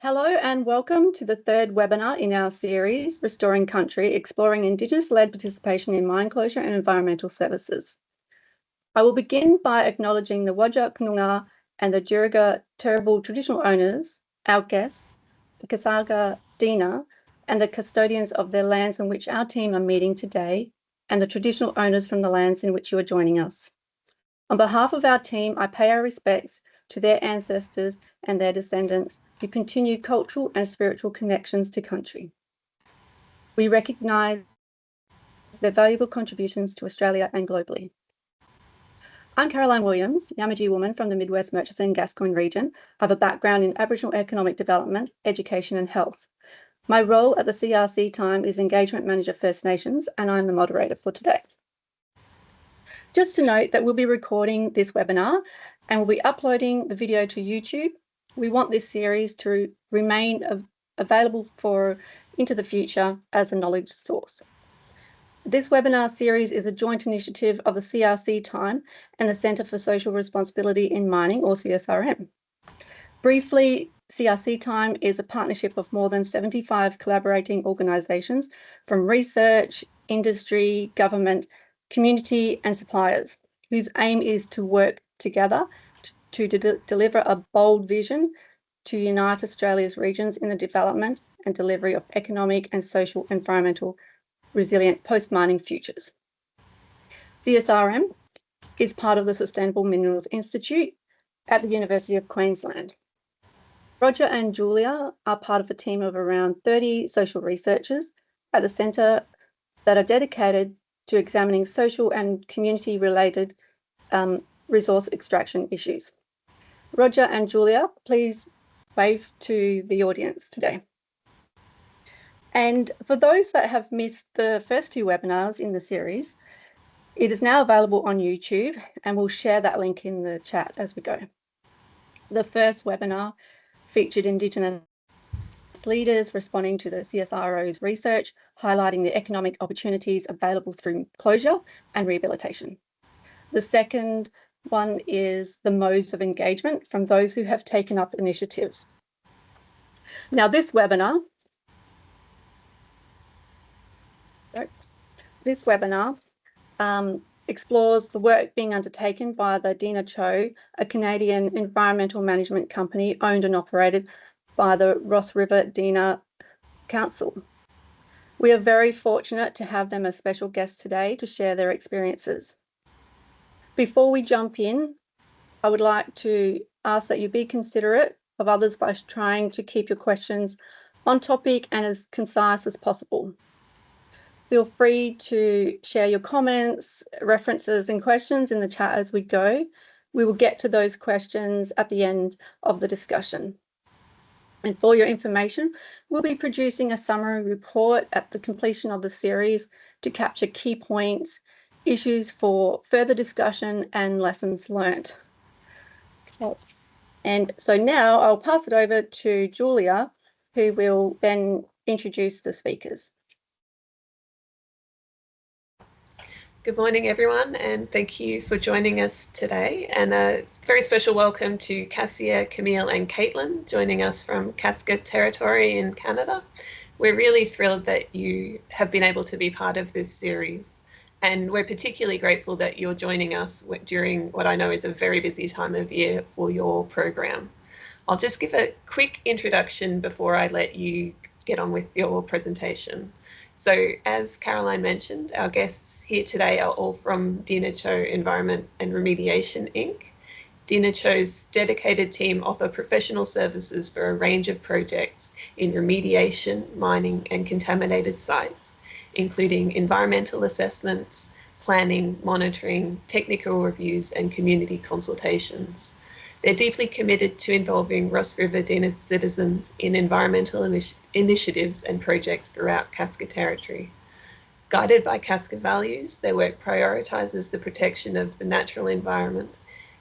Hello and welcome to the third webinar in our series, Restoring Country, Exploring Indigenous-led Participation in Mine Closure and Environmental Services. I will begin by acknowledging the Whadjuk Noongar and the Juriga Turrbal traditional owners, our guests, the Kaska Dena, and the custodians of their lands in which our team are meeting today, and the traditional owners from the lands in which you are joining us. On behalf of our team, I pay our respects to their ancestors and their descendants who continue cultural and spiritual connections to country. We recognise their valuable contributions to Australia and globally. I'm Caroline Williams, Yamatji woman from the Midwest Murchison Gascoyne region. I have a background in Aboriginal economic development, education and health. My role at the CRC time is Engagement Manager First Nations, and I'm the moderator for today. Just to note that we'll be recording this webinar and we'll be uploading the video to YouTube. We want this series to remain available into the future as a knowledge source. This webinar series is a joint initiative of the CRC time and the Centre for Social Responsibility in Mining, or CSRM. Briefly, CRC time is a partnership of more than 75 collaborating organisations from research, industry, government, community and suppliers, whose aim is to work together to deliver a bold vision to unite Australia's regions in the development and delivery of economic and social environmental resilient post-mining futures. CSRM is part of the Sustainable Minerals Institute at the University of Queensland. Roger and Julia are part of a team of around 30 social researchers at the centre that are dedicated to examining social and community-related resource extraction issues. Roger and Julia, please wave to the audience today. And for those that have missed the first two webinars in the series, it is now available on YouTube, and we'll share that link in the chat as we go. The first webinar featured Indigenous leaders responding to the CSIRO's research, highlighting the economic opportunities available through closure and rehabilitation. The second one is the modes of engagement from those who have taken up initiatives. Now, this webinar explores the work being undertaken by the Dena Cho, a Canadian environmental management company owned and operated by the Ross River Dena Council. We are very fortunate to have them as special guests today to share their experiences. Before we jump in, I would like to ask that you be considerate of others by trying to keep your questions on topic and as concise as possible. Feel free to share your comments, references and questions in the chat as we go. We will get to those questions at the end of the discussion. And for your information, we'll be producing a summary report at the completion of the series to capture key points, issues for further discussion and lessons learned. Okay. And so now I'll pass it over to Julia, who will then introduce the speakers. Good morning, everyone, and thank you for joining us today. And a very special welcome to Cassia, Camille and Caitlynn joining us from Kaska territory in Canada. We're really thrilled that you have been able to be part of this series. And we're particularly grateful that you're joining us during what I know is a very busy time of year for your program. I'll just give a quick introduction before I let you get on with your presentation. So as Caroline mentioned, our guests here today are all from Dena Cho Environment and Remediation, Inc. Dena Cho's dedicated team offer professional services for a range of projects in remediation, mining and contaminated sites, including environmental assessments, planning, monitoring, technical reviews and community consultations. They're deeply committed to involving Ross River Dena citizens in environmental initiatives and projects throughout Kaska territory. Guided by Kaska values, their work prioritises the protection of the natural environment,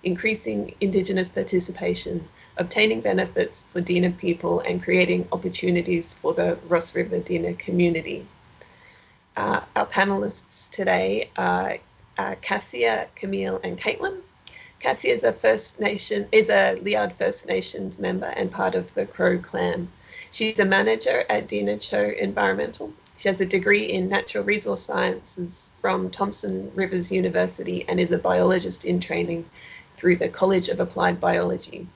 increasing Indigenous participation, obtaining benefits for Dena people and creating opportunities for the Ross River Dena community. Our panellists today are Cassia, Camille and Caitlynn. Cassia is a Liard First Nations member and part of the Crow clan. She's a manager at Dena Cho Environmental. She has a degree in natural resource sciences from Thompson Rivers University and is a biologist in training through the College of Applied Biology.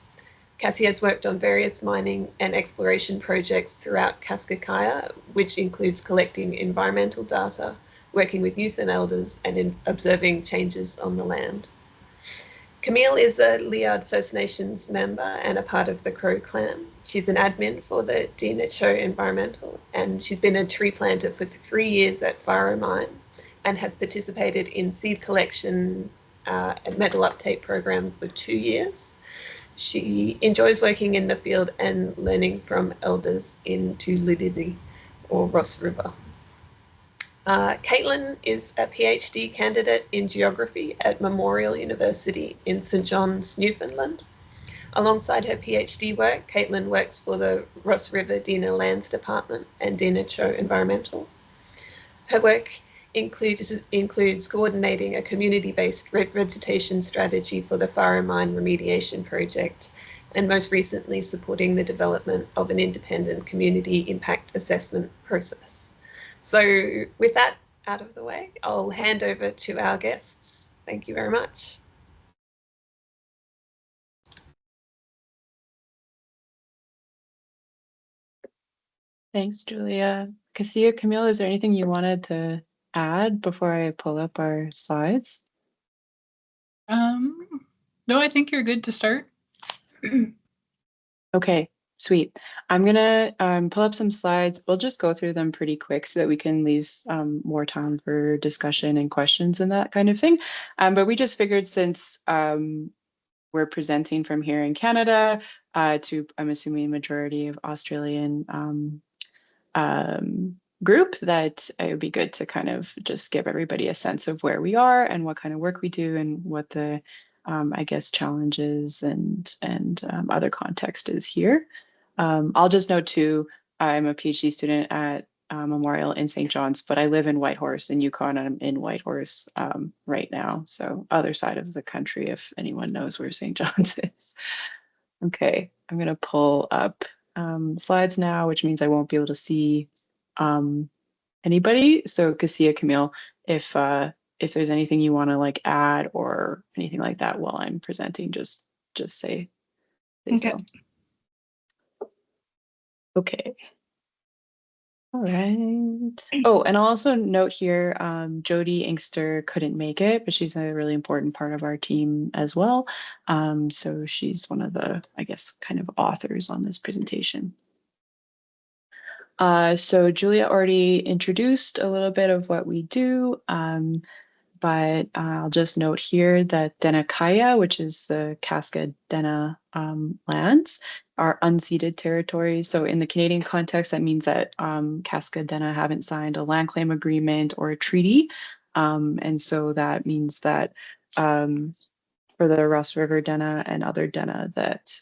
Cassie has worked on various mining and exploration projects throughout Kaska, which includes collecting environmental data, working with youth and elders, and observing changes on the land. Camille is a Liard First Nations member and a part of the Crow clan. She's an admin for the Dena Cho Environmental, and she's been a tree planter for 3 years at Faro mine and has participated in seed collection and metal uptake program for 2 years. She enjoys working in the field and learning from elders in Tulididi or Ross River. Caitlynn is a PhD candidate in geography at Memorial University in St. John's, Newfoundland. Alongside her PhD work, Caitlynn works for the Ross River Dena Lands Department and Dena Cho Environmental. Her work includes coordinating a community-based revegetation strategy for the Faro Mine Remediation project, and most recently supporting the development of an independent community impact assessment process. So with that out of the way, I'll hand over to our guests. Thank you very much. Thanks, Julia. Cassia, Camille, is there anything you wanted to add before I pull up our slides? No, I think you're good to start. Okay, sweet. I'm gonna pull up some slides. We'll just go through them pretty quick so that we can leave more time for discussion and questions and that kind of thing. But we just figured since we're presenting from here in Canada to, I'm assuming, majority of Australian group, that it would be good to kind of just give everybody a sense of where we are and what kind of work we do and what the I guess challenges and other context is here. I'll just note too, I'm a PhD student at Memorial in St. John's, but I live in Whitehorse in Yukon, and I'm in Whitehorse right now. So other side of the country, if anyone knows where St. John's is. Okay, I'm gonna pull up slides now, which means I won't be able to see anybody. So Cassia, Camille, if there's anything you want to like add or anything like that while I'm presenting, just say Okay. so. Okay. All right. Oh, and I'll also note here, Jody Inkster couldn't make it, but she's a really important part of our team as well. So she's one of the, I guess, kind of authors on this presentation. So Julia already introduced a little bit of what we do, but I'll just note here that Dena Cho, which is the Kaska Dena lands, are unceded territories. So in the Canadian context, that means that Kaska Dena haven't signed a land claim agreement or a treaty. And so that means that for the Ross River Dena and other Dena, that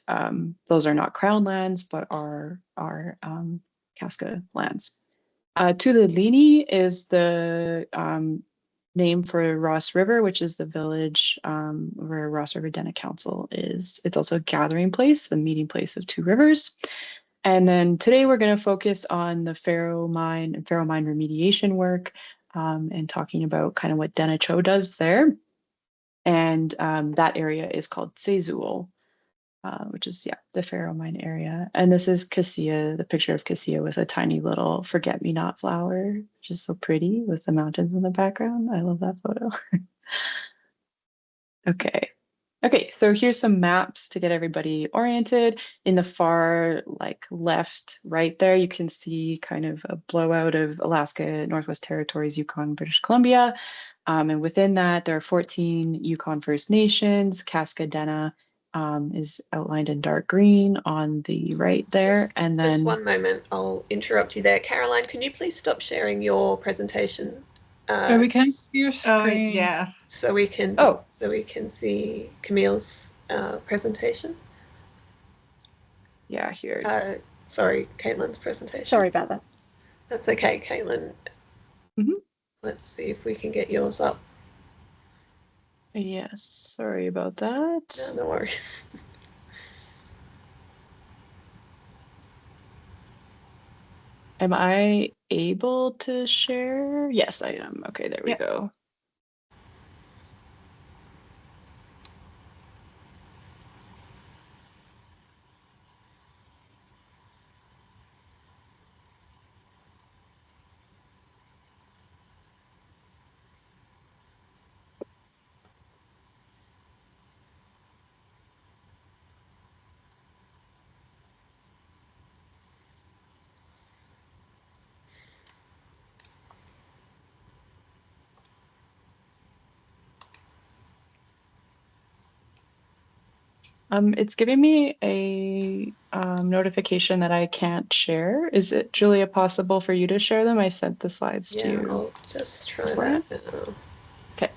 those are not crown lands, but are Kaska lands. Tulilini is the name for Ross River, which is the village where Ross River Dena Council is. It's also a gathering place, the meeting place of two rivers. And then today we're going to focus on the Faro mine and Faro mine remediation work and talking about kind of what Dena Cho does there. And that area is called Sezul, which is, yeah, the Faro mine area. And this is Cassia, the picture of Cassia with a tiny little forget-me-not flower, which is so pretty with the mountains in the background. I love that photo. Okay. Okay, so here's some maps to get everybody oriented. In the far left, right there, you can see kind of a blowout of Alaska, Northwest Territories, Yukon, British Columbia. And within that, there are 14 Yukon First Nations. Kaska Dena is outlined in dark green on the right there. And then just one moment, I'll interrupt you there. Caroline, can you please stop sharing your presentation? We can see your screen. Yeah. So we can see Camille's presentation. Yeah, here. Sorry, Caitlynn's presentation. Sorry about that. That's okay, Caitlynn. Let's see if we can get yours up. Yes, sorry about that. No, no worries. Am I able to share? Yes, I am. Okay, there we go. It's giving me a notification that I can't share. Is it, Julia, possible for you to share them? I sent the slides to Yeah, you. I'll just try beforehand. that now. Okay.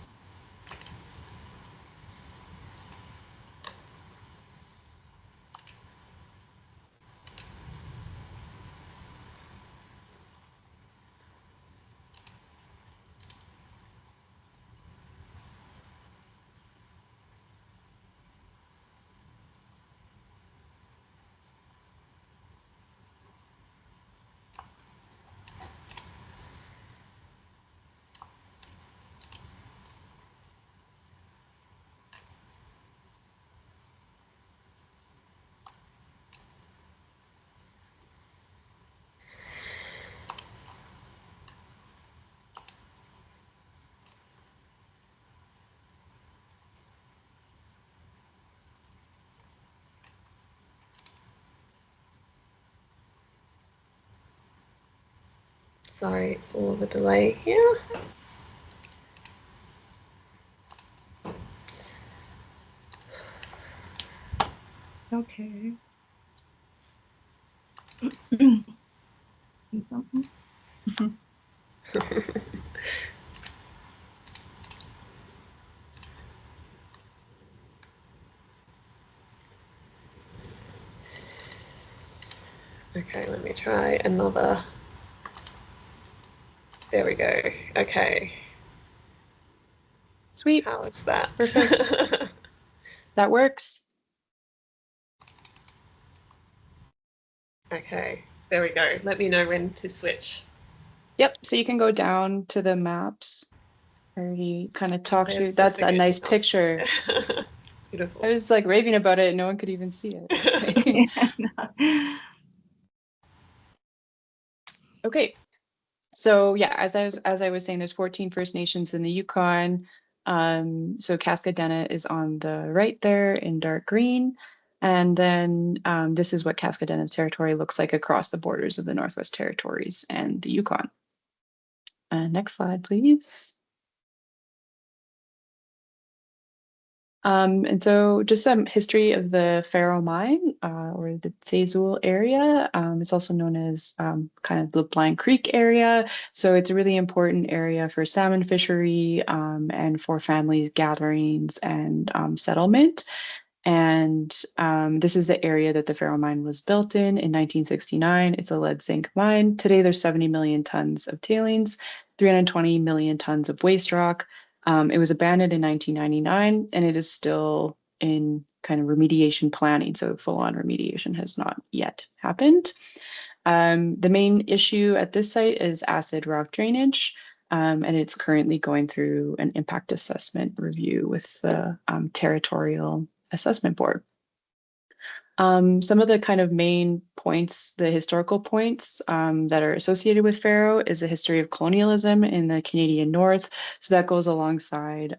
Sorry for the delay here. Okay. Something. Okay, let me try another. There we go. Okay. Sweet. How is that? Perfect. That works. Okay, there we go. Let me know when to switch. Yep. So you can go down to the maps. I already kind of talked to you. There's That's the a good nice stuff. picture. Beautiful. I was like raving about it. No one could even see it. Okay. So yeah, as I was saying, there's 14 First Nations in the Yukon. So Kaska Dena is on the right there in dark green. And then this is what Kaska Dena territory looks like across the borders of the Northwest Territories and the Yukon. Next slide, please. And so just some history of the Faro mine or the Tsezul area. It's also known as kind of the Blind Creek area. So it's a really important area for salmon fishery and for families gatherings and settlement. And this is the area that the Faro mine was built in 1969. It's a lead zinc mine. Today, there's 70 million tons of tailings, 320 million tons of waste rock. It was abandoned in 1999, and it is still in kind of remediation planning. So full-on remediation has not yet happened. The main issue at this site is acid rock drainage. And it's currently going through an impact assessment review with the territorial assessment board. Some of the kind of main points, the historical points that are associated with Faro is a history of colonialism in the Canadian North. So that goes alongside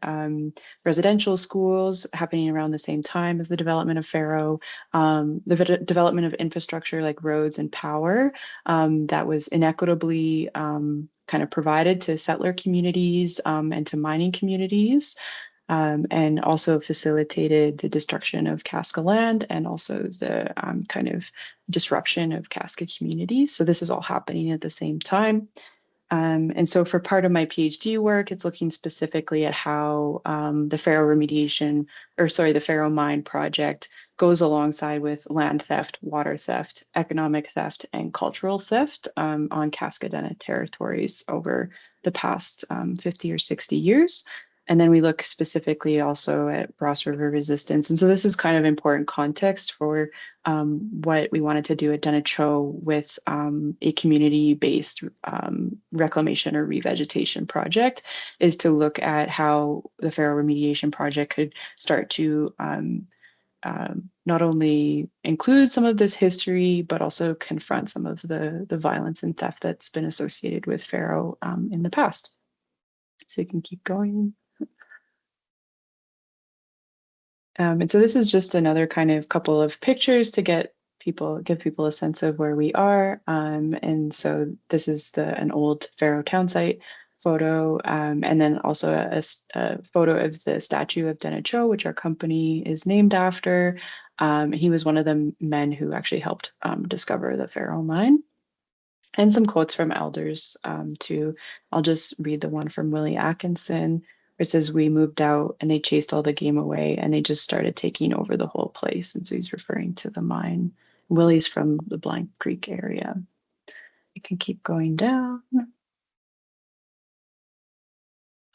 residential schools happening around the same time as the development of Faro, the development of infrastructure like roads and power that was inequitably kind of provided to settler communities and to mining communities. And also facilitated the destruction of Kaska land and also the kind of disruption of Kaska communities. So this is all happening at the same time. And so for part of my PhD work, it's looking specifically at how the Faro remediation, or sorry, the Faro mine project goes alongside with land theft, water theft, economic theft, and cultural theft on Kaska Dena territories over the past 50 or 60 years. And then we look specifically also at Ross River resistance. And so this is kind of important context for what we wanted to do at Dena Cho with a community-based reclamation or revegetation project, is to look at how the Faro remediation project could start to not only include some of this history, but also confront some of the violence and theft that's been associated with Faro in the past. So you can keep going. And so this is just another kind of couple of pictures to give people a sense of where we are. And so this is an old Faro town site photo, and then also a photo of the statue of Dena Cho, which our company is named after. He was one of the men who actually helped discover the Faro mine. And some quotes from elders too. I'll just read the one from Willie Atkinson. It says, "We moved out and they chased all the game away and they just started taking over the whole place." And so he's referring to the mine. Willie's from the Blank Creek area. You can keep going down.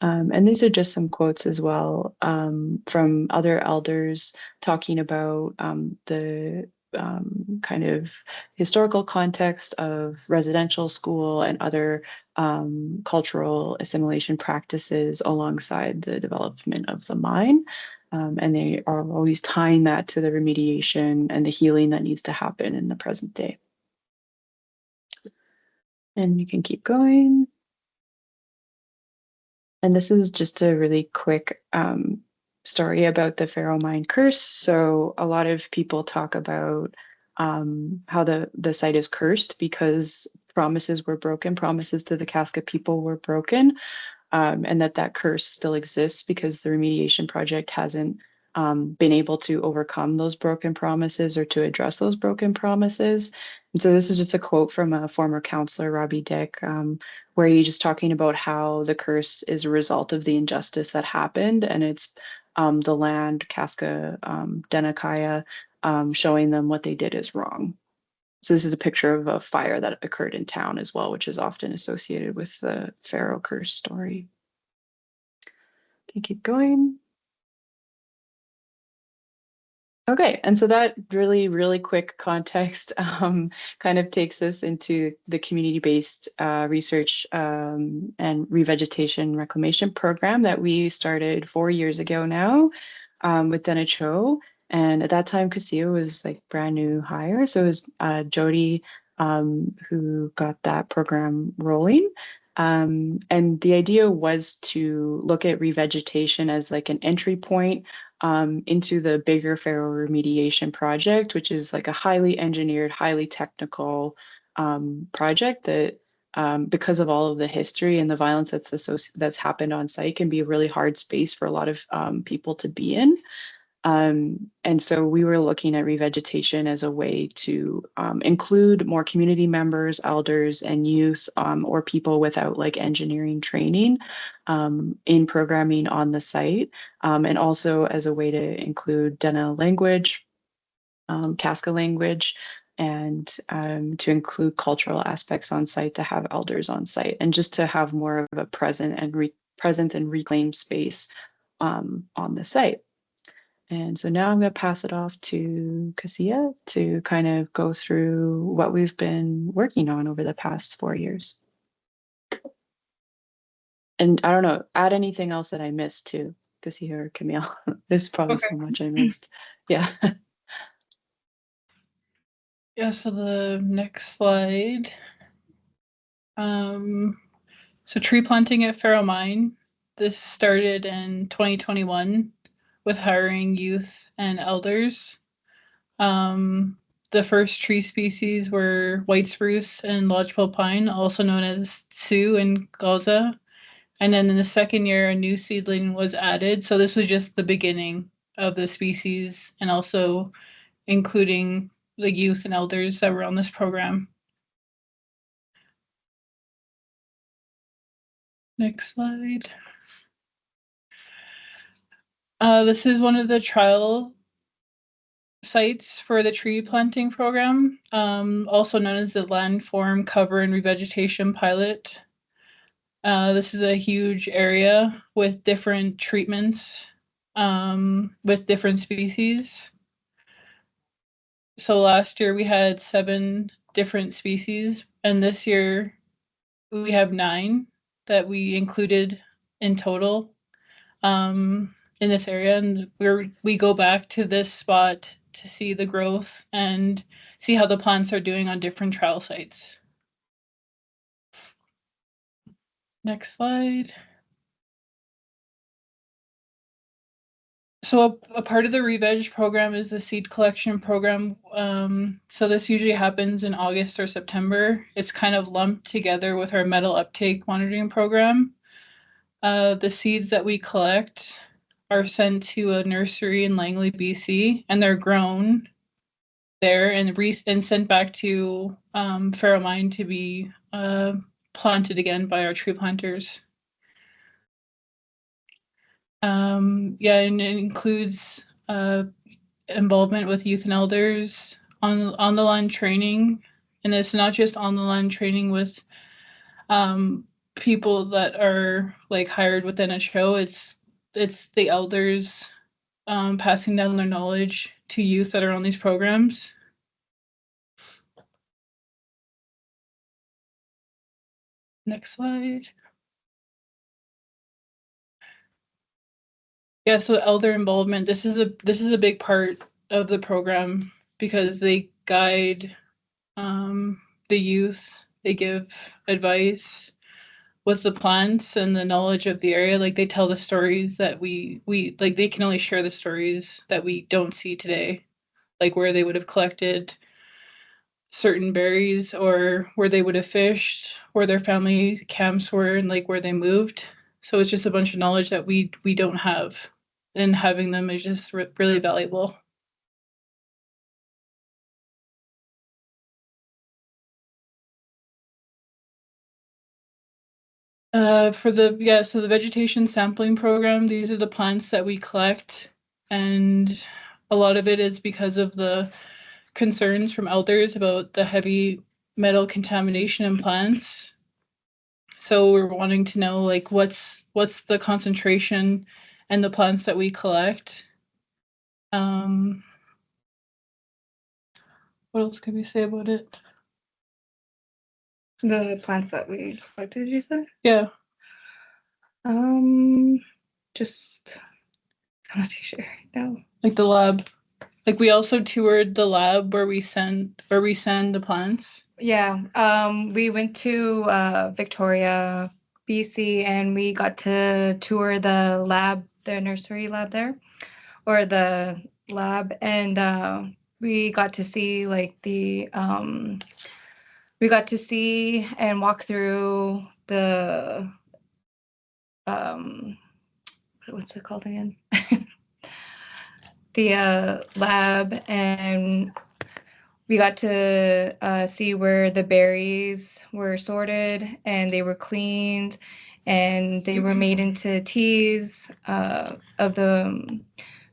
And these are just some quotes as well from other elders talking about the kind of historical context of residential school and other cultural assimilation practices alongside the development of the mine. And they are always tying that to the remediation and the healing that needs to happen in the present day. And you can keep going. And this is just a really quick story about the Faro mine curse. So a lot of people talk about how the site is cursed because promises were broken, promises to the Kaska people were broken, and that curse still exists because the remediation project hasn't been able to overcome those broken promises or to address those broken promises. And so this is just a quote from a former counselor, Robbie Dick, where he's just talking about how the curse is a result of the injustice that happened. And it's the land, Kaska Dena showing them what they did is wrong. So this is a picture of a fire that occurred in town as well, which is often associated with the Faro curse story. Can you keep going? Okay, and so that really quick context kind of takes us into the community-based research and revegetation reclamation program that we started 4 years ago now with Dena Cho. And at that time, Cassia was like brand new hire. So it was Jody who got that program rolling. And the idea was to look at revegetation as like an entry point into the bigger Faro remediation project, which is like a highly engineered, highly technical project that, because of all of the history and the violence that's happened on site, can be a really hard space for a lot of people to be in. And so we were looking at revegetation as a way to include more community members, elders, and youth, or people without like engineering training in programming on the site, and also as a way to include Dena language, Kaska language, and to include cultural aspects on site, to have elders on site, and just to have more of a presence and reclaimed space on the site. And so now I'm going to pass it off to Cassia to kind of go through what we've been working on over the past 4 years. And I don't know, add anything else that I missed too, Cassia or Camille. There's probably so much I missed. Yeah. Yeah, so the next slide. So tree planting at Faro Mine. This started in 2021 with hiring youth and elders. The first tree species were white spruce and lodgepole pine, also known as Sioux and Gauza. And then in the second year, a new seedling was added. So this was just the beginning of the species, and also including the youth and elders that were on this program. Next slide. This is one of the trial sites for the tree planting program, also known as the Landform Cover and Revegetation Pilot. This is a huge area with different treatments with different species. So last year we had 7 different species, and this year we have 9 that we included in total in this area. And we go back to this spot to see the growth and see how the plants are doing on different trial sites. Next slide. So a part of the Reveg program is the seed collection program. So this usually happens in August or September. It's kind of lumped together with our metal uptake monitoring program. The seeds that we collect are sent to a nursery in Langley, BC, and they're grown there and sent back to Faro Mine to be planted again by our tree planters. Yeah, and it includes involvement with youth and elders on the land training, and it's not just on the land training with people that are like hired within a show. It's the elders passing down their knowledge to youth that are on these programs. Next slide. Yeah, so elder involvement. This is a big part of the program because they guide the youth. They give advice with the plants and the knowledge of the area. Like they tell the stories that we like. They can only share the stories that we don't see today, like where they would have collected certain berries or where they would have fished, where their family camps were, and like where they moved. So it's just a bunch of knowledge that we don't have, and having them is just really valuable. So the vegetation sampling program, these are the plants that we collect, and a lot of it is because of the concerns from elders about the heavy metal contamination in plants. So we're wanting to know like what's the concentration in the plants that we collect. What else can we say about it? The plants that we collected, did you say? Yeah. Just I'm not too sure. No. Like the lab. Like we also toured the lab where we send the plants. Yeah. We went to Victoria, BC, and we got to tour the lab, the nursery lab there, or the lab, and we got to see like we got to see and walk through the what's it called again? The lab, and we got to see where the berries were sorted and they were cleaned and they were made into teas of the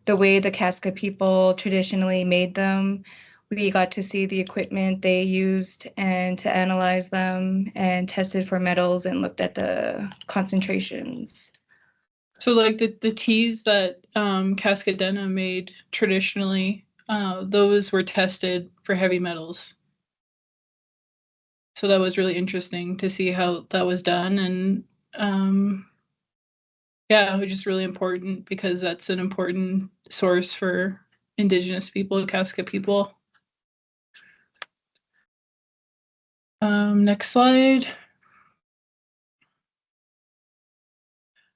way the Kaska people traditionally made them. We got to see the equipment they used and to analyze them and tested for metals and looked at the concentrations. So like the teas that Kaska Dena made traditionally, those were tested for heavy metals. So that was really interesting to see how that was done, and yeah, it was just really important because that's an important source for Indigenous people, Kaska people. Next slide.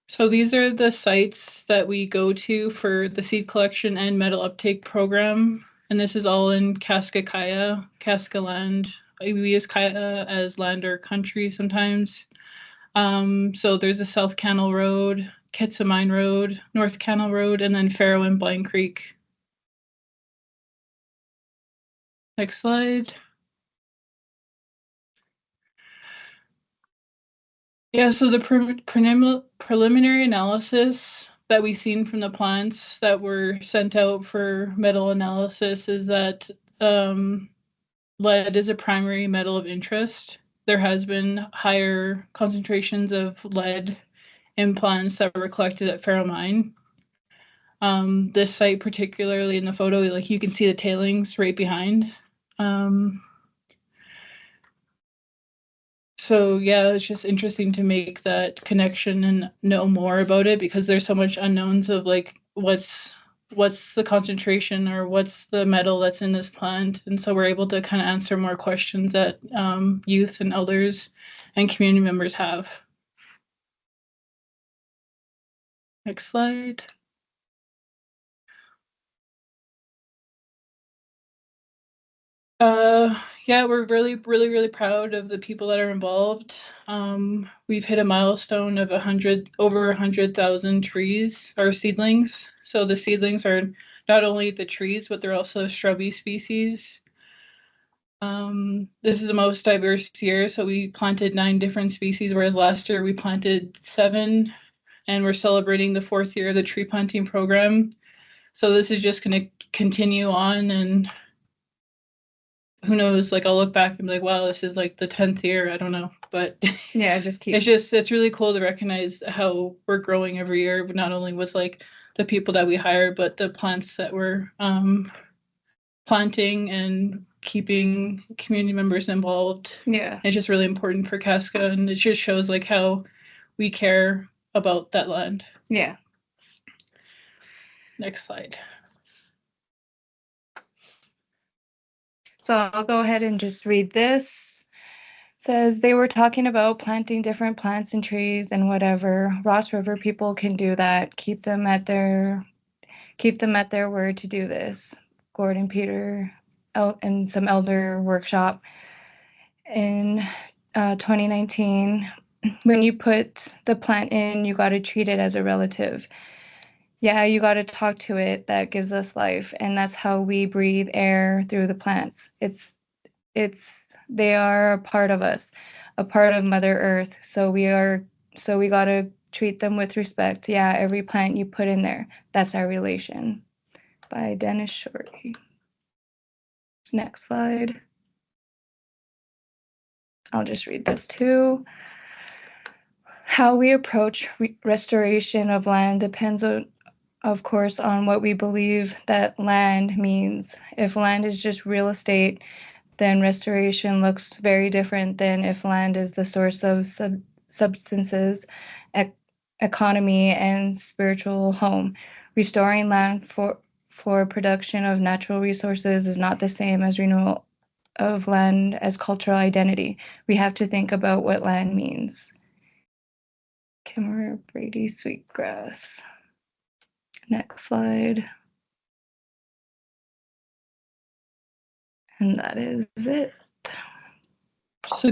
So these are the sites that we go to for the seed collection and metal uptake program. And this is all in Kaska Kaya, Kaska land. We use Kaya as land or country sometimes. So there's a South Canal Road, Kitsamine Road, North Canal Road, and then Faro and Blind Creek. Next slide. Yeah, so the preliminary analysis that we've seen from the plants that were sent out for metal analysis is that lead is a primary metal of interest. there has been higher concentrations of lead in plants that were collected at Faro Mine. This site, particularly in the photo, like you can see the tailings right behind. So yeah, it's just interesting to make that connection and know more about it, because there's so much unknowns of like what's the concentration or what's the metal that's in this plant. And so we're able to kind of answer more questions that youth and elders and community members have. Next slide. Yeah, we're really proud of the people that are involved. We've hit a milestone of over 100,000 trees or seedlings. So the seedlings are not only the trees, but they're also shrubby species. This is the most diverse year. So we planted 9 different species, whereas last year we planted 7, and we're celebrating the 4th year of the tree planting program. So this is just going to continue on, and who knows, like I'll look back and be like, wow, this is like the 10th year. I don't know, but Yeah, just keep. it's really cool to recognize how we're growing every year, but not only with like the people that we hire, but the plants that we're planting and keeping community members involved. Yeah. It's just really important for Kaska, and it just shows like how we care about that land. Yeah. Next slide. So I'll go ahead and just read this. It says they were talking about planting different plants and trees and whatever. Ross River people can do that. Keep them at their word to do this. Gordon Peter and some elder workshop in 2019. When you put the plant in, you got to treat it as a relative. Yeah, you got to talk to it. That gives us life, and that's how we breathe air through the plants. They are a part of us, a part of Mother Earth. So we got to treat them with respect. Yeah, every plant you put in there, that's our relation. By Dena Cho. Next slide. I'll just read this too. How we approach restoration of land depends of course, on what we believe that land means. If land is just real estate, then restoration looks very different than if land is the source of substances, economy, and spiritual home. Restoring land for production of natural resources is not the same as renewal of land as cultural identity. We have to think about what land means. Kimmer Brady Sweetgrass. Next slide. And that is it. I'll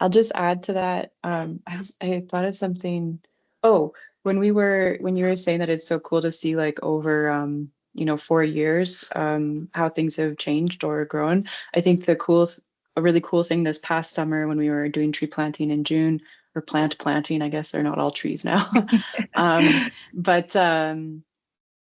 just add to that. I thought of something. Oh, when you were saying that it's so cool to see like over 4 years how things have changed or grown. I think a really cool thing this past summer when we were doing tree planting in June, or plant planting, I guess they're not all trees now. But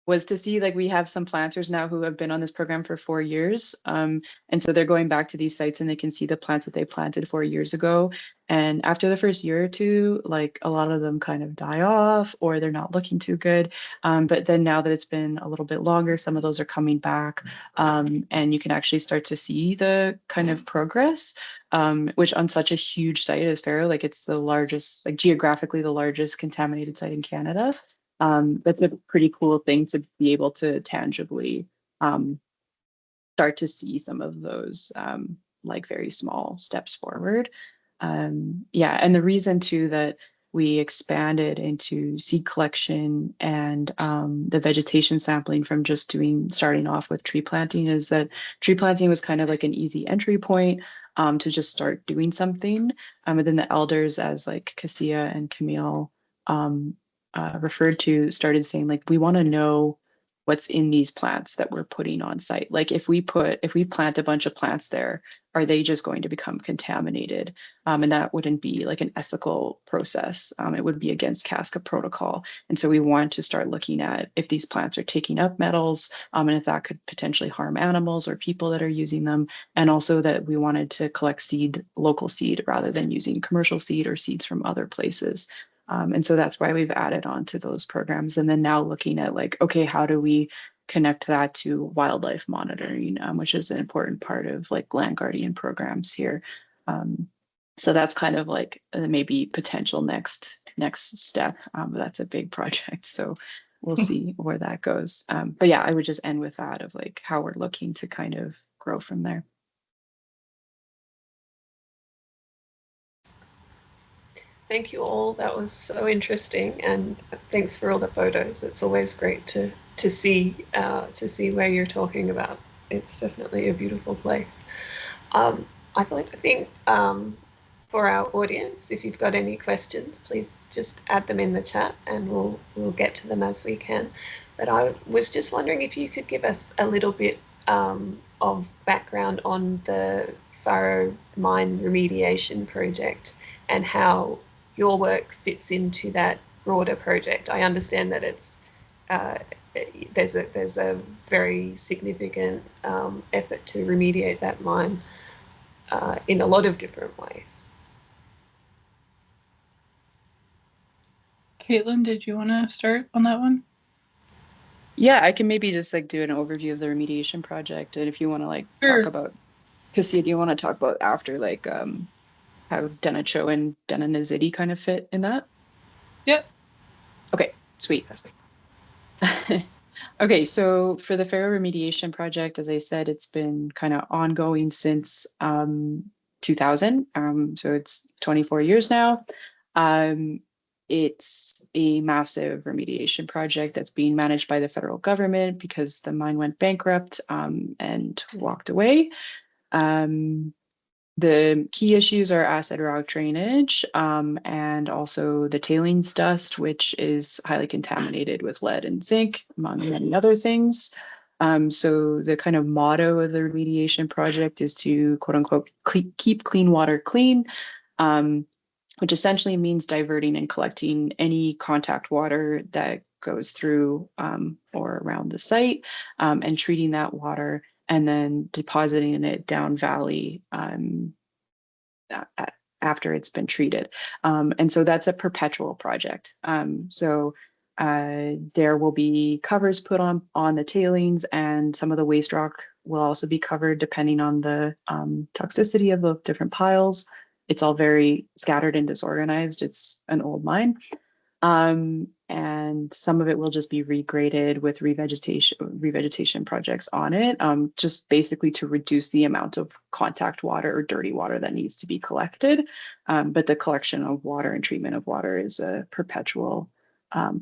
was to see like we have some planters now who have been on this program for 4 years. And so they're going back to these sites and they can see the plants that they planted 4 years ago. And after the first year or two, like a lot of them kind of die off or they're not looking too good. But then now that it's been a little bit longer, some of those are coming back. And you can actually start to see the kind of progress, which on such a huge site as Faro, like it's the largest, like geographically the largest contaminated site in Canada. That's a pretty cool thing to be able to tangibly start to see some of those like very small steps forward. Yeah, and the reason too that we expanded into seed collection and the vegetation sampling from just starting off with tree planting is that tree planting was kind of like an easy entry point to just start doing something. And then the elders, as like Cassia and Camille referred to, started saying like we want to know what's in these plants that we're putting on site. Like if we plant a bunch of plants there, are they just going to become contaminated? And that wouldn't be like an ethical process. It would be against Casca protocol. And so we want to start looking at if these plants are taking up metals, and if that could potentially harm animals or people that are using them. And also that we wanted to collect seed, local seed, rather than using commercial seed or seeds from other places. And so that's why we've added on to those programs. And then now looking at like, okay, how do we connect that to wildlife monitoring, which is an important part of like land guardian programs here. So that's kind of like maybe potential next step. But that's a big project. So we'll see where that goes. But yeah, I would just end with that of like how we're looking to kind of grow from there. Thank you all. That was so interesting, and thanks for all the photos. It's always great to see where you're talking about. It's definitely a beautiful place. I think for our audience, if you've got any questions, please just add them in the chat, and we'll get to them as we can. But I was just wondering if you could give us a little bit of background on the Faro mine remediation project and how your work fits into that broader project. I understand that it's there's a very significant effort to remediate that mine in a lot of different ways. Caitlynn, did you want to start on that one? Yeah, I can maybe just like do an overview of the remediation project, and if you want to like Sure. talk about, Cassia, do you want to talk about after like how Dena Cho and Dena Nazidi kind of fit in that? Yep. Okay, sweet. Okay, so for the Faro remediation project, as I said, it's been kind of ongoing since 2000. So it's 24 years now. It's a massive remediation project that's being managed by the federal government because the mine went bankrupt and walked away. The key issues are acid rock drainage and also the tailings dust, which is highly contaminated with lead and zinc, among many other things. So the kind of motto of the remediation project is to quote unquote keep clean water clean, which essentially means diverting and collecting any contact water that goes through or around the site and treating that water and then depositing it down valley after it's been treated. And so that's a perpetual project. There will be covers put on the tailings, and some of the waste rock will also be covered depending on the toxicity of the different piles. It's all very scattered and disorganized. It's an old mine. And some of it will just be regraded with revegetation projects on it, just basically to reduce the amount of contact water or dirty water that needs to be collected. But the collection of water and treatment of water is a perpetual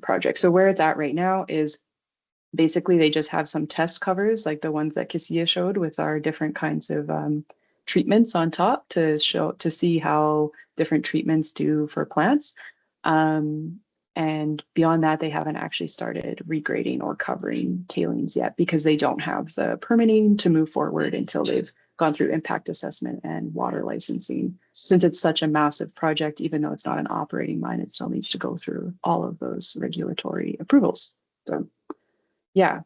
project. So where it's at right now is basically they just have some test covers like the ones that Cassia showed with our different kinds of treatments on top to see how different treatments do for plants. And beyond that, they haven't actually started regrading or covering tailings yet because they don't have the permitting to move forward until they've gone through impact assessment and water licensing. Since it's such a massive project, even though it's not an operating mine, it still needs to go through all of those regulatory approvals. So yeah.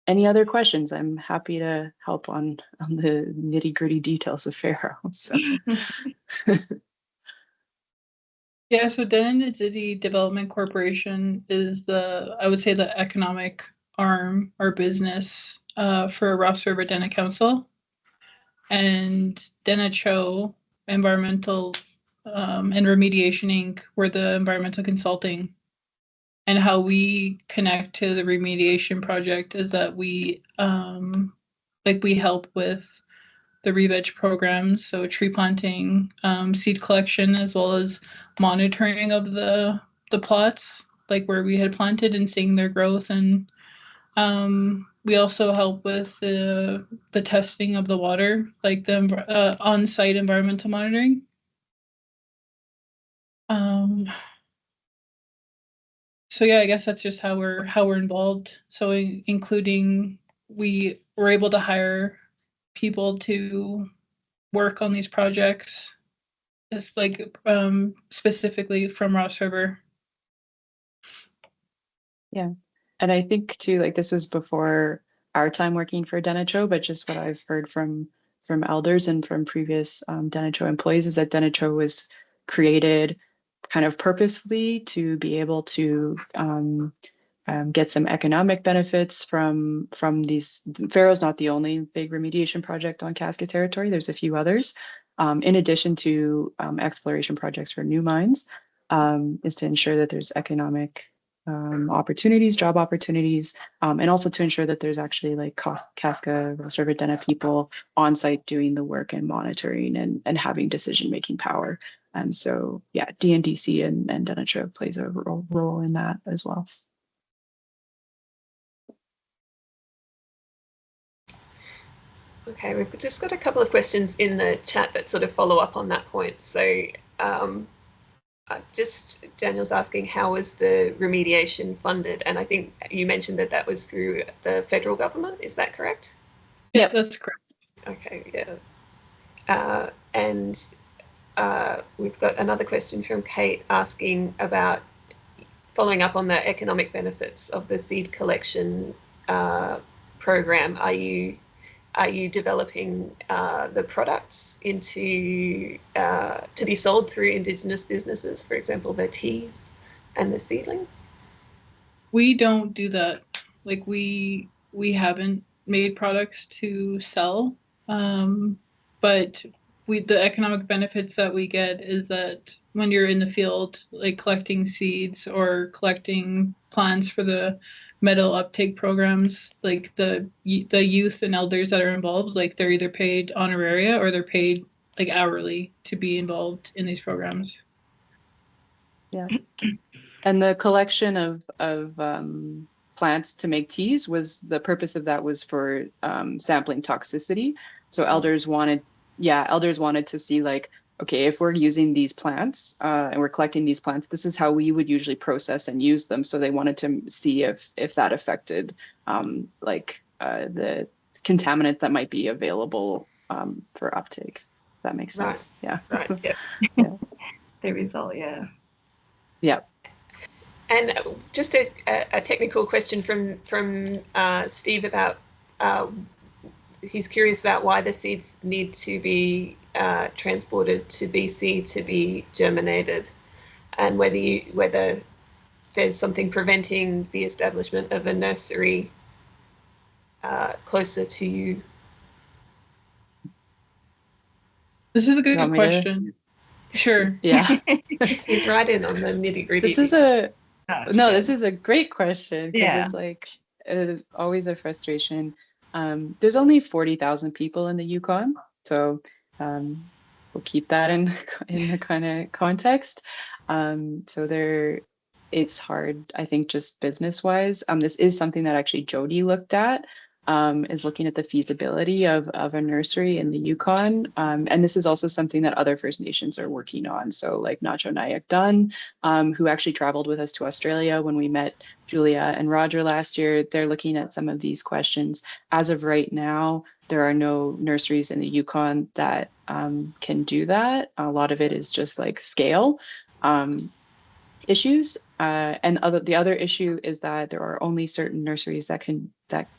Any other questions? I'm happy to help on the nitty-gritty details of Faro. So. Yeah, so Dena City Development Corporation is I would say the economic arm or business for Ross River Dena Council. And Dena Cho Environmental and Remediation Inc. were the environmental consulting. And how we connect to the remediation project is that we help with the re-veg programs, so tree planting, seed collection, as well as monitoring of the plots, like where we had planted and seeing their growth. And we also help with the testing of the water, like the on-site environmental monitoring. So yeah, I guess that's just how we're involved. So including we were able to hire people to work on these projects. It's like specifically from Ross River. Yeah. And I think too, like this was before our time working for Dena Cho, but just what I've heard from elders and from previous Dena Cho employees is that Dena Cho was created kind of purposefully to be able to get some economic benefits from these. Faro's not the only big remediation project on Kaska territory. There's a few others, in addition to exploration projects for new mines, is to ensure that there's economic opportunities, job opportunities, and also to ensure that there's actually like Kaska, Ross River Dena people on site doing the work and monitoring and having decision-making power. So yeah, DNDC and Dena Cho plays a role in that as well. Okay, we've just got a couple of questions in the chat that sort of follow up on that point. So just Daniel's asking, how was the remediation funded? And I think you mentioned that that was through the federal government. Is that correct? Yeah, that's correct. Okay, yeah. And we've got another question from Kate asking about following up on the economic benefits of the seed collection program. Are you developing the products into to be sold through Indigenous businesses, for example, the teas and the seedlings? We don't do that. Like we haven't made products to sell, but the economic benefits that we get is that when you're in the field, like collecting seeds or collecting plants for the metal uptake programs, like the youth and elders that are involved, like they're either paid honoraria or they're paid like hourly to be involved in these programs. Yeah. And the collection of plants to make teas was the purpose of that was for sampling toxicity. So elders wanted to see like, okay, if we're using these plants and we're collecting these plants, this is how we would usually process and use them. So they wanted to see if that affected the contaminant that might be available for uptake. If that makes sense. Right. Yeah. Right. Yeah. Yeah. The result, yeah. Yeah. And just a technical question from Steve about he's curious about why the seeds need to be transported to BC to be germinated, and whether there's something preventing the establishment of a nursery closer to you. This is a good Want me question. Sure. Yeah. He's right in on the nitty-gritty. This is this is a great question because Yeah. it's like always a frustration. There's only 40,000 people in the Yukon, so we'll keep that in the kind of context. So it's hard, I think, just business wise. This is something that actually Jody looked at. Is looking at the feasibility of a nursery in the Yukon. And this is also something that other First Nations are working on. So like Nacho Nayak Dun, who actually traveled with us to Australia when we met Julia and Roger last year. They're looking at some of these questions. As of right now, there are no nurseries in the Yukon that can do that. A lot of it is just like scale issues. And the other issue is that there are only certain nurseries that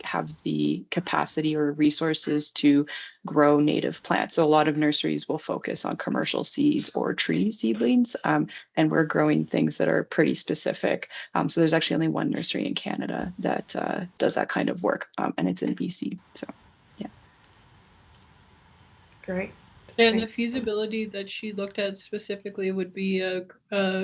have the capacity or resources to grow native plants. So a lot of nurseries will focus on commercial seeds or tree seedlings, and we're growing things that are pretty specific. So there's actually only one nursery in Canada that does that kind of work, and it's in BC. So yeah. Great. And Thanks. the feasibility that she looked at specifically would be a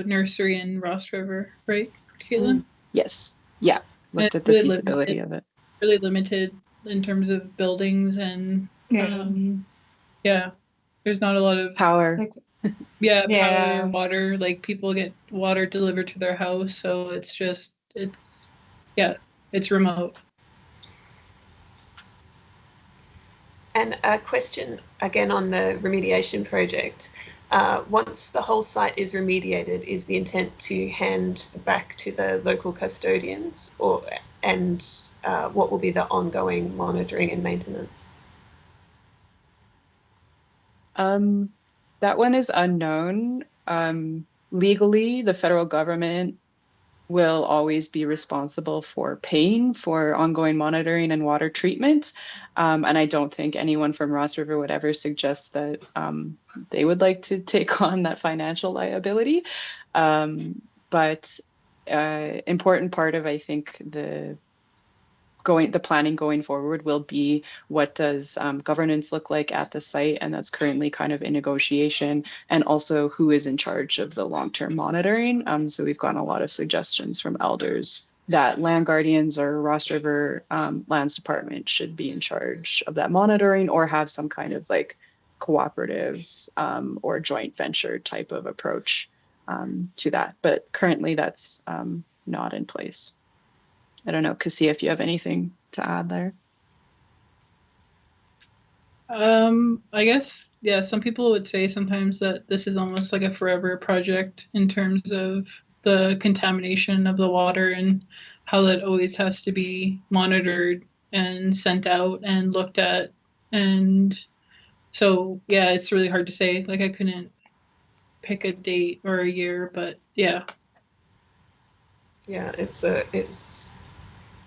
nursery in Ross River, right, Caitlynn? Yes. Yeah. Looked at the really feasibility of it. Really limited in terms of buildings and there's not a lot of Power. Power, water. Like people get water delivered to their house, so it's remote. And a question again on the remediation project. once the whole site is remediated, is the intent to hand back to the local custodians, and what will be the ongoing monitoring and maintenance? That one is unknown. Legally, the federal government will always be responsible for paying for ongoing monitoring and water treatment. And I don't think anyone from Ross River would ever suggest that they would like to take on that financial liability. But important part of, I think, the planning going forward will be what does governance look like at the site, and that's currently kind of in negotiation, and also who is in charge of the long-term monitoring. So we've gotten a lot of suggestions from elders that land guardians or Ross River Lands Department should be in charge of that monitoring, or have some kind of like cooperative or joint venture type of approach to that. But currently that's not in place. I don't know, Cassia, if you have anything to add there. I guess, yeah, some people would say sometimes that this is almost like a forever project in terms of the contamination of the water and how that always has to be monitored and sent out and looked at. And so, yeah, it's really hard to say. Like, I couldn't pick a date or a year, but yeah. Yeah, it's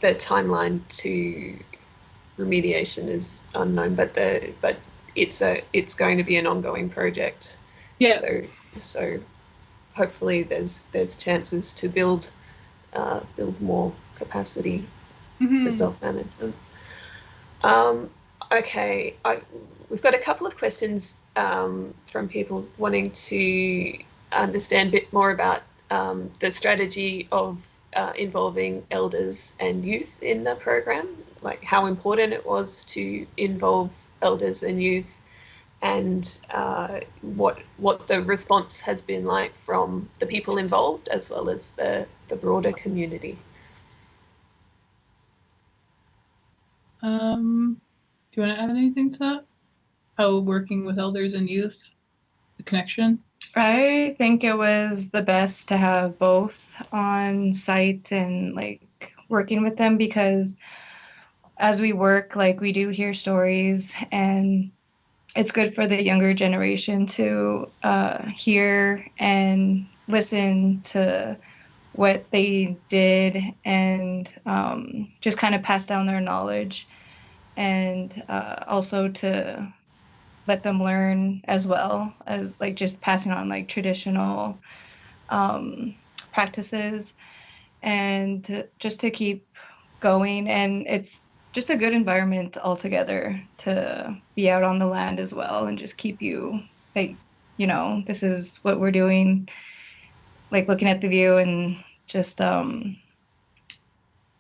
the timeline to remediation is unknown, but it's going to be an ongoing project. Yeah. So hopefully there's chances to build more capacity for self-management. Okay, we've got a couple of questions from people wanting to understand a bit more about the strategy of involving elders and youth in the program, like how important it was to involve elders and youth, and what the response has been like from the people involved as well as the broader community. Do you want to add anything to that? How working with elders and youth, the connection? I think it was the best to have both on site and like working with them, because as we work, like we do hear stories, and it's good for the younger generation to hear and listen to what they did, and just kind of pass down their knowledge, and also to let them learn as well as like just passing on like traditional practices, and just to keep going. And it's just a good environment altogether to be out on the land as well, and just keep you like, this is what we're doing, like looking at the view, and just I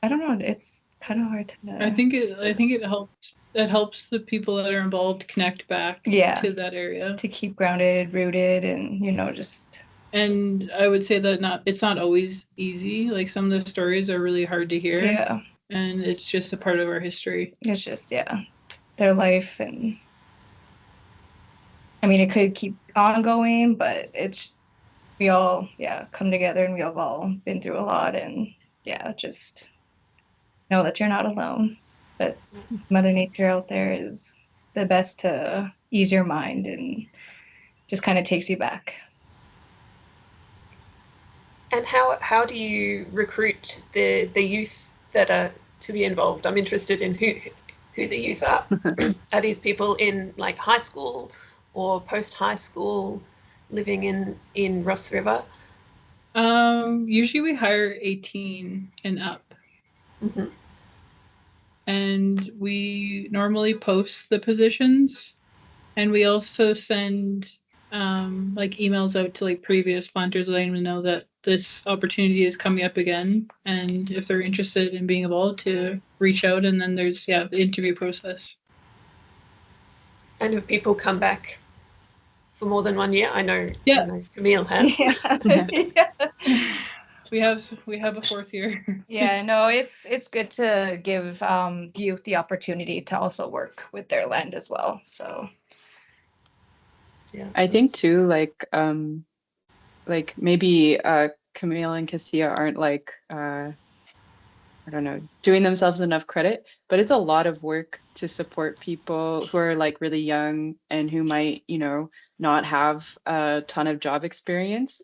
don't know, it's kind of hard to I think it helps. It helps the people that are involved connect back to that area, to keep grounded, rooted, and just. And I would say that it's not always easy. Like, some of the stories are really hard to hear. Yeah. And it's just a part of our history. It's just, their life. And I mean, it could keep on going, but we all, come together, and we have all been through a lot, and just know that you're not alone. But Mother Nature out there is the best to ease your mind and just kind of takes you back. And how do you recruit the youth that are to be involved? I'm interested in who the youth are. Are these people in like high school or post high school living in Ross River? Usually we hire 18 and up. Mm-hmm. And we normally post the positions, and we also send like emails out to like previous planters, letting them know that this opportunity is coming up again, and if they're interested in being involved, to reach out. And then there's the interview process. And have people come back for more than 1 year? I know Camille has. We have a fourth year. No, it's good to give youth the opportunity to also work with their land as well. So Yeah. I think too, like maybe Camille and Cassia aren't like I don't know, doing themselves enough credit, but it's a lot of work to support people who are like really young and who might, you know, not have a ton of job experience.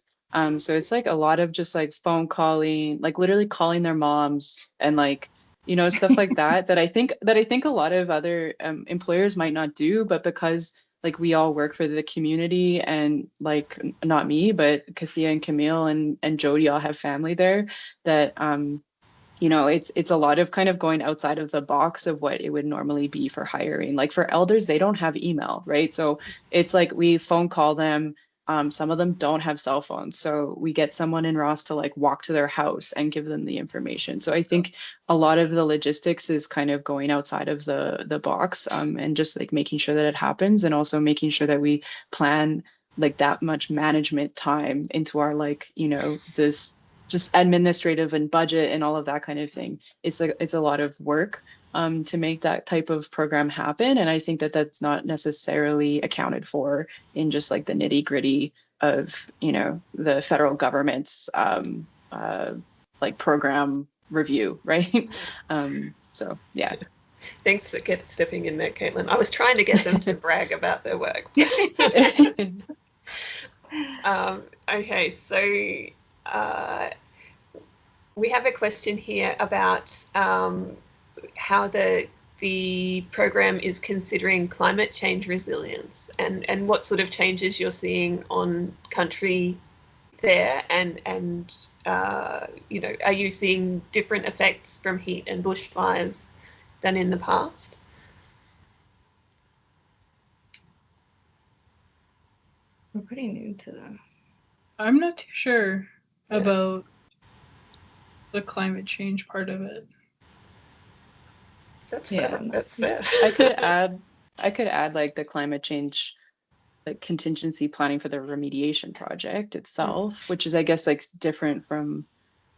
So it's like a lot of just like phone calling, like literally calling their moms and like, you know, stuff like that that I think a lot of other employers might not do, but because like we all work for the community and like not me, but Cassia and Camille and Jody all have family there that you know, it's a lot of kind of going outside of the box of what it would normally be for hiring. Like for elders, they don't have email, right? So it's like we phone call them. Some of them don't have cell phones, so we get someone in Ross to like walk to their house and give them the information. So I think a lot of the logistics is kind of going outside of the box, and just like making sure that it happens, and also making sure that we plan like that much management time into our like, you know, this just administrative and budget and all of that kind of thing. It's a lot of work to make that type of program happen, and I think that that's not necessarily accounted for in just like the nitty gritty of, you know, the federal government's like program review, right? So yeah. Thanks for stepping in there, Caitlin. I was trying to get them to brag about their work. Okay, so we have a question here about how the program is considering climate change resilience and what sort of changes you're seeing on country there, and you know, are you seeing different effects from heat and bushfires than in the past? We're pretty new to them. I'm not too sure Yeah. about the climate change part of it. That's Yeah, fair. I'm not That's too- fair. I could add like the climate change like contingency planning for the remediation project itself, which is I guess like different from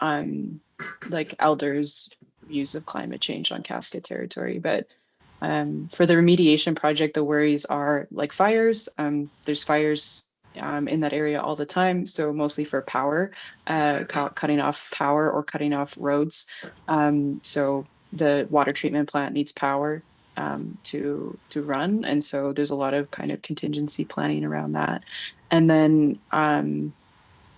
um like elders' views of climate change on Casca territory. But for the remediation project, the worries are like fires. There's fires in that area all the time, so mostly for power, cutting off power or cutting off roads. So the water treatment plant needs power to run, and so there's a lot of kind of contingency planning around that. And then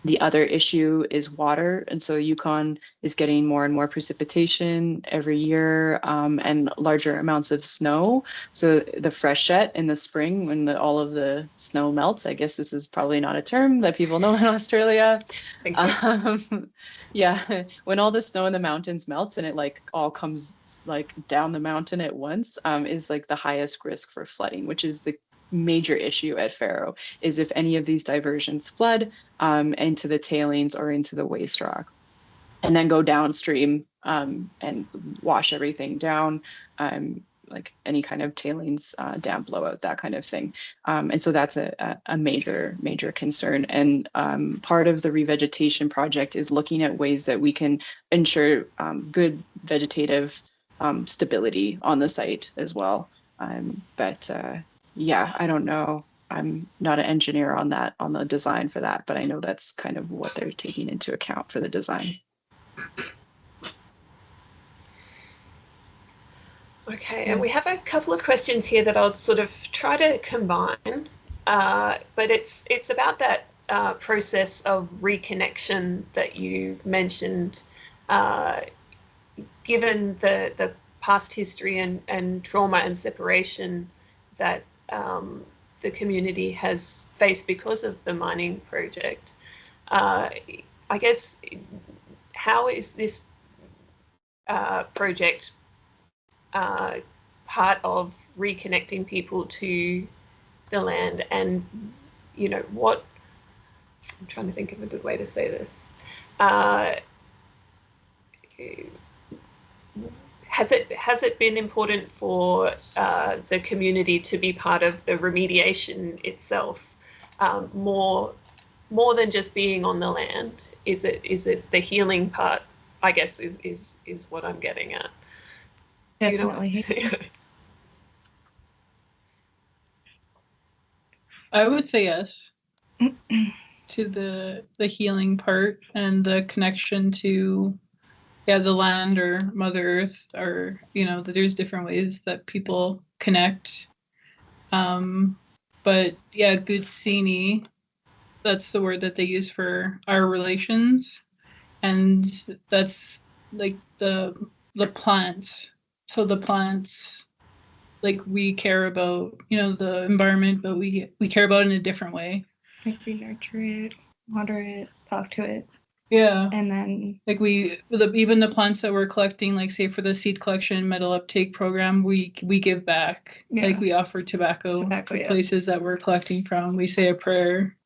the other issue is water. And so Yukon is getting more and more precipitation every year, and larger amounts of snow. So the freshet in the spring, when all of the snow melts, I guess this is probably not a term that people know in Australia. Thank you. Yeah, when all the snow in the mountains melts and it like all comes like down the mountain at once, is like the highest risk for flooding, which is the major issue at Faro, is if any of these diversions flood into the tailings or into the waste rock, and then go downstream and wash everything down, like any kind of tailings dam blowout, that kind of thing. And so that's a major, major concern. And part of the revegetation project is looking at ways that we can ensure good vegetative stability on the site as well. But yeah, I don't know. I'm not an engineer on that, on the design for that, but I know that's kind of what they're taking into account for the design. Okay, and we have a couple of questions here that I'll sort of try to combine, but it's about that process of reconnection that you mentioned, given the past history and trauma and separation that the community has faced because of the mining project. I guess, how is this project part of reconnecting people to the land? And, you know, what, I'm trying to think of a good way to say this. Has it been important for the community to be part of the remediation itself, more than just being on the land? Is it the healing part, I guess, is what I'm getting at? Definitely. Do you know? I would say yes to the healing part and the connection to the land or Mother Earth, or there's different ways that people connect. But yeah, Gutsini, that's the word that they use for our relations, and that's like the plants. So the plants, like, we care about the environment, but we care about it in a different way. Like we nurture it, water it, talk to it, Yeah. and then Like even the plants that we're collecting, like say for the seed collection metal uptake program, we give back. Yeah. Like we offer tobacco to yeah. places that we're collecting from. We say a prayer.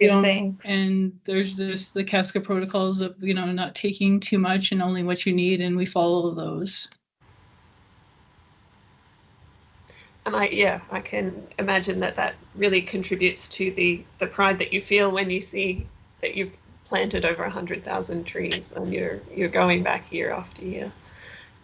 Give thanks. And there's just the Casca protocols of not taking too much and only what you need, and we follow those. And I can imagine that really contributes to the pride that you feel when you see that you've planted over 100,000 trees and you're going back year after year.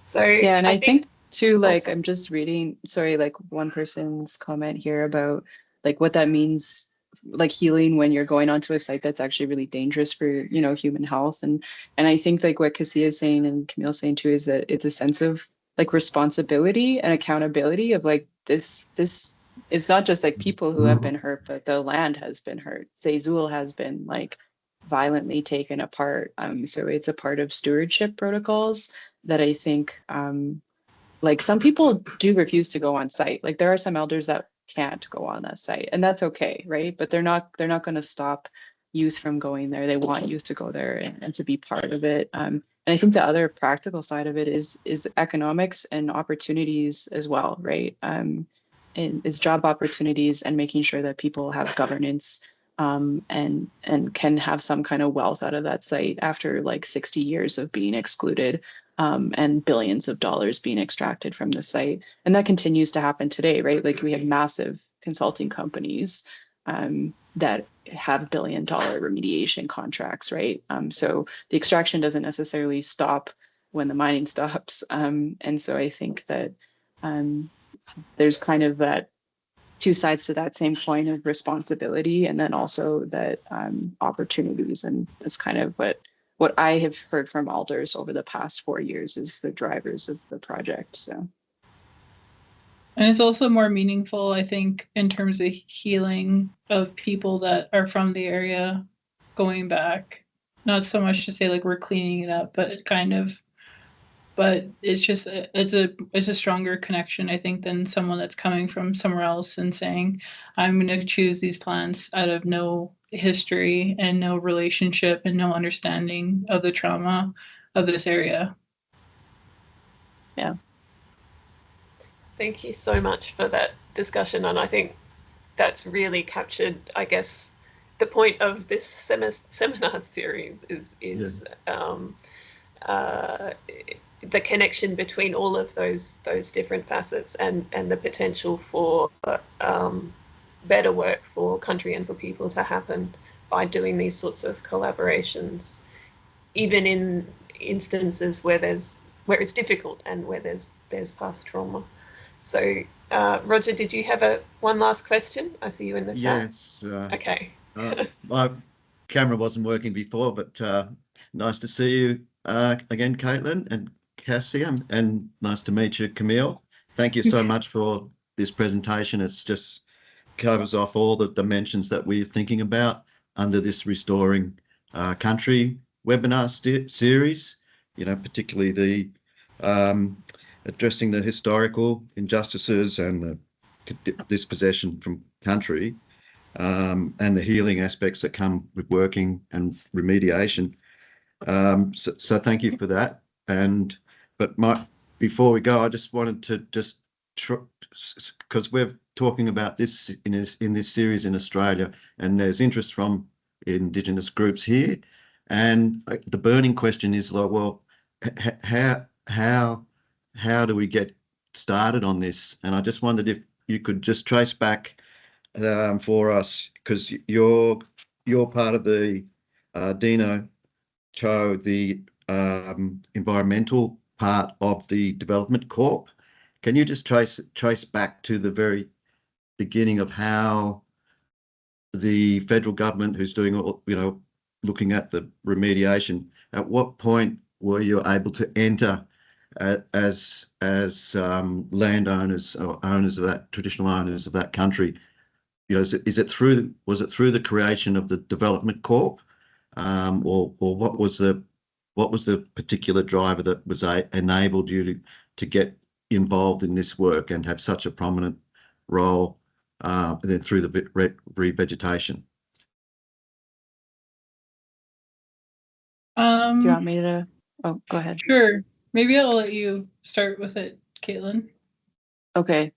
So yeah, and I think too, like, also, I'm just reading, sorry, like one person's comment here about like what that means, like healing when you're going onto a site that's actually really dangerous for human health, and I think like what Cassia is saying and Camille's saying too is that it's a sense of like responsibility and accountability of like this it's not just like people who have been hurt, but the land has been hurt. Zazul has been like violently taken apart. So it's a part of stewardship protocols that I think like some people do refuse to go on site. Like there are some elders that can't go on that site, and that's okay, right? But they're not going to stop youth from going there. They want youth to go there and to be part of it. And I think the other practical side of it is economics and opportunities as well, right? And is job opportunities and making sure that people have governance and can have some kind of wealth out of that site after like 60 years of being excluded, and billions of dollars being extracted from the site. And that continues to happen today, right? Like we have massive consulting companies that have billion-dollar remediation contracts, right? So the extraction doesn't necessarily stop when the mining stops. And so I think that there's kind of that two sides to that same coin of responsibility, and then also that opportunities. And that's kind of what I have heard from elders over the past 4 years is the drivers of the project. So, and it's also more meaningful, I think, in terms of healing of people that are from the area going back. Not so much to say like we're cleaning it up, but it's just it's a stronger connection, I think, than someone that's coming from somewhere else and saying, I'm going to choose these plants out of no history and no relationship and no understanding of the trauma of this area. yeah. thank you so much for that discussion, and I think that's really captured, I guess, the point of this seminar series is the connection between all of those different facets and the potential for better work for country and for people to happen by doing these sorts of collaborations, even in instances where it's difficult and where there's past trauma. So, Roger, did you have one last question? I see you in the chat. Yes. Okay. My camera wasn't working before, but nice to see you again, Caitlynn and Cassia, and nice to meet you, Camille. Thank you so much for this presentation. It's just covers off all the dimensions that we're thinking about under this Restoring Country webinar series, particularly the addressing the historical injustices and the dispossession from country, and the healing aspects that come with working and remediation. So thank you for that. But before we go, I just wanted to because we're talking about this in this series in Australia, and there's interest from Indigenous groups here, and the burning question is like, well, how do we get started on this? And I just wondered if you could just trace back for us, because you're part of the Dena Cho, the environmental part of the Development Corp. Can you just trace back to the very beginning of how the federal government who's doing all, looking at the remediation, at what point were you able to enter as landowners or owners of that, traditional owners of that country? Was it through the creation of the Development Corp, or what was the particular driver that was enabled you to get involved in this work and have such a prominent role then through the revegetation? Do you want me to? Oh, go ahead. Sure. Maybe I'll let you start with it, Caitlynn. Okay,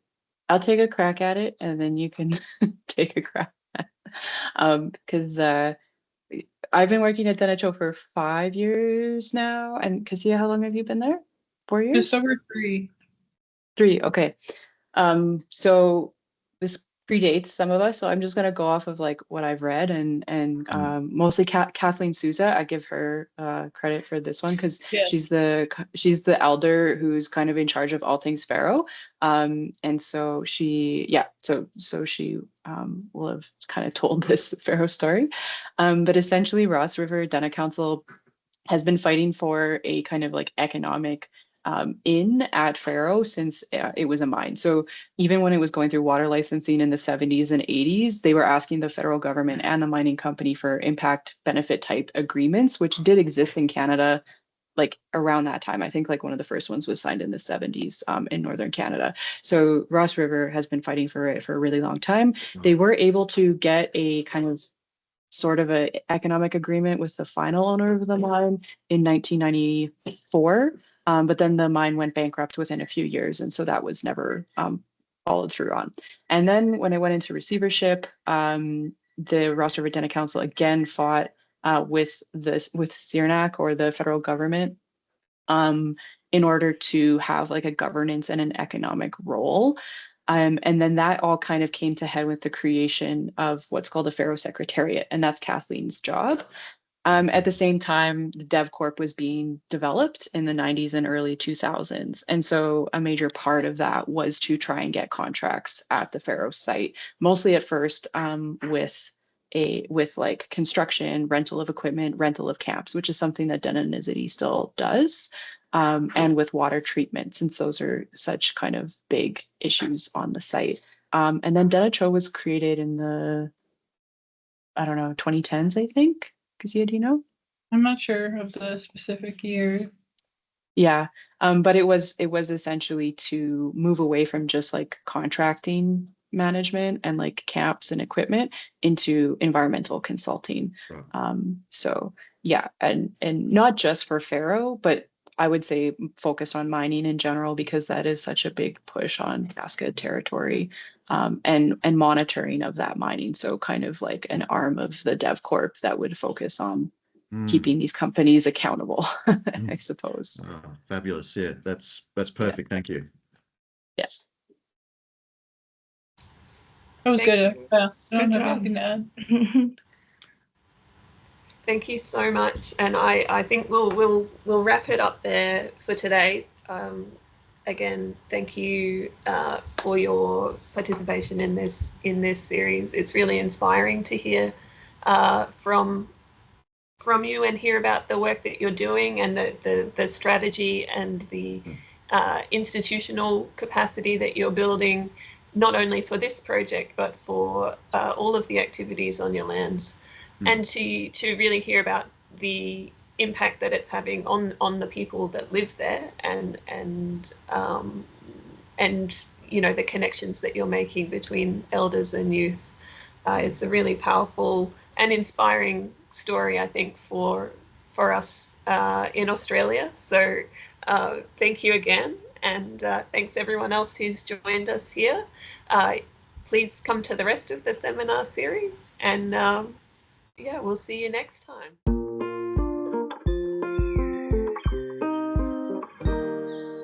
I'll take a crack at it, and then you can take a crack at it. Because I've been working at Dena Cho for 5 years now. And Cassia, how long have you been there? 4 years? Just over 3. 3, okay. So this predates some of us, so I'm just going to go off of like what I've read and mostly Kathleen Souza. I give her credit for this one because she's the elder who's kind of in charge of all things Faro, and so she will have kind of told this Faro story, but essentially Ross River Dena Council has been fighting for a kind of like economic in at Faro since it was a mine. So even when it was going through water licensing in the 70s and 80s, they were asking the federal government and the mining company for impact benefit type agreements, which did exist in Canada like around that time. I think like one of the first ones was signed in the 70s in Northern Canada. So Ross River has been fighting for it for a really long time. They were able to get a kind of sort of an economic agreement with the final owner of the mine in 1994. But then the mine went bankrupt within a few years. And so that was never followed through on. And then when it went into receivership, the Ross River Dena Council again fought with CIRNAC or the federal government in order to have like a governance and an economic role. And then that all kind of came to head with the creation of what's called a Faro Secretariat, and that's Kathleen's job. At the same time, the DevCorp was being developed in the 90s and early 2000s. And so a major part of that was to try and get contracts at the Faro site, mostly at first with like construction, rental of equipment, rental of camps, which is something that Dena still does, and with water treatment, since those are such kind of big issues on the site. And then Dena Cho was created in the, I don't know, 2010s, I think. Cassia, do you know? I'm not sure of the specific year. Yeah, but it was essentially to move away from just like contracting management and like camps and equipment into environmental consulting. Right. So yeah, and not just for Faro, but I would say focus on mining in general because that is such a big push on Kaska territory, and monitoring of that mining. So kind of like an arm of the DevCorp that would focus on keeping these companies accountable, I suppose. Oh, fabulous. Yeah, that's perfect. Thank you. Yes. That was good. You. I don't Good have job. anything to add. Thank you so much, and I think we'll wrap it up there for today. Again, thank you for your participation in this series. It's really inspiring to hear from you and hear about the work that you're doing and the strategy and the institutional capacity that you're building, not only for this project but for all of the activities on your lands. And to really hear about the impact that it's having on the people that live there and the connections that you're making between elders and youth. It's a really powerful and inspiring story, I think, for us in Australia. So thank you again, and thanks everyone else who's joined us here. Please come to the rest of the seminar series, and we'll see you next time.